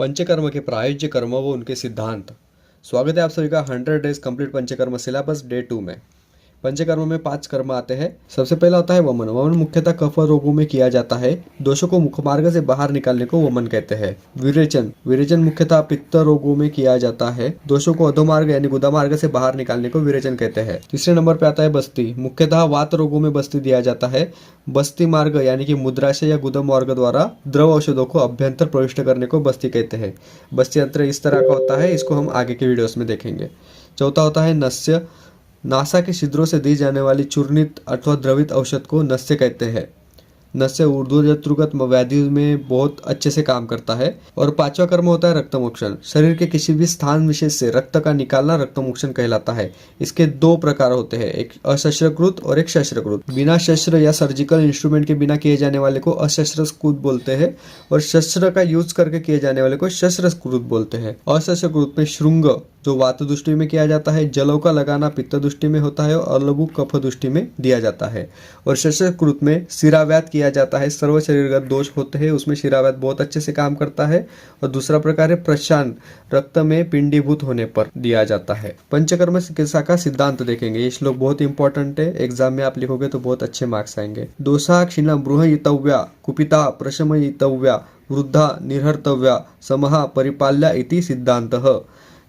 पंचकर्म के प्रायोज्य कर्म व उनके सिद्धांत। स्वागत है आप सभी का 100 days complete panchakarma syllabus day 2 में। पंचकर्म में 5 कर्म आते हैं। सबसे पहला होता है वमन। वमन मुख्यतः कफ रोगों में किया जाता है। दोषों को मुखमार्ग से बाहर निकालने को वमन कहते हैं। विरेचन। विरेचन मुख्यतः पित्त रोगों में किया जाता है। दोषों को अधोमार्ग यानी गुदामार्ग से बाहर निकालने को विरेचन कहते हैं। तीसरे नंबर पे आता है बस्ती। मुख्यतः वात रोगों में बस्ती दिया जाता है। बस्ती मार्ग यानी कि मुद्राशय या गुदा मार्ग द्वारा द्रव औषधों को अभ्यंतर प्रविष्ट करने को बस्ती कहते हैं। बस्ती यंत्र इस तरह का होता है, इसको हम आगे के वीडियोस में देखेंगे। चौथा होता है नस्य। नासा के छिद्रों से दी जाने वाली चूर्णित अथवा द्रवित औषध को नस्य कहते हैं। नस्य ऊर्ध्वजत्रुगत व्याधियों में बहुत अच्छे से काम करता है। और पांचवा कर्म होता है रक्तमोक्षण। शरीर के किसी भी स्थान विशेष से रक्त का निकालना रक्तमोक्षण कहलाता है। इसके 2 प्रकार होते हैं, एक अशस्त्रकृत और एक शस्त्रकृत। बिना शस्त्र या सर्जिकल इंस्ट्रूमेंट के बिना किए जाने वाले को अशस्त्रकृत बोलते हैं और शस्त्र का यूज करके किए जाने वाले को शस्त्रकृत बोलते हैं। अशस्त्रकृत में श्रृंग जो वात दृष्टि में किया जाता है, जलों का लगाना पित्त दृष्टि में होता है और लघु कफ दृष्टि में दिया जाता है। और शस्त्रकृत में शिराव्याध किया जाता है। सर्व शरीरगत दोष होते हैं, उसमें शिराव्याध बहुत अच्छे से काम करता है। और दूसरा प्रकार है प्रशान, रक्त में पिंडीभूत होने पर दिया जाता है। पंचकर्म चिकित्सा का सिद्धांत देखेंगे। ये श्लोक बहुत इंपॉर्टेंट है, एग्जाम में आप लिखोगे तो बहुत अच्छे मार्क्स आएंगे। दोषा क्षीण बृहयितव्या, कुपिता प्रशमयितव्या, वृद्धा निर्हर्तव्या, समहा परिपाल्या इति सिद्धांतः।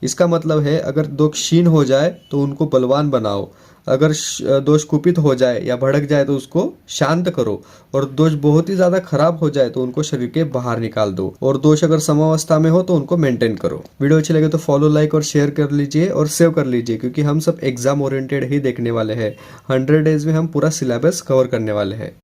इसका मतलब है अगर दोष क्षीण हो जाए तो उनको बलवान बनाओ, अगर दोष कुपित हो जाए या भड़क जाए तो उसको शांत करो, और दोष बहुत ही ज्यादा खराब हो जाए तो उनको शरीर के बाहर निकाल दो, और दोष अगर समावस्था में हो तो उनको मेंटेन करो। वीडियो अच्छी लगे तो फॉलो, लाइक और शेयर कर लीजिए और सेव कर लीजिए, क्योंकि हम सब एग्जाम ओरिएंटेड ही देखने वाले हैं। 100 डेज में हम पूरा सिलेबस कवर करने वाले हैं।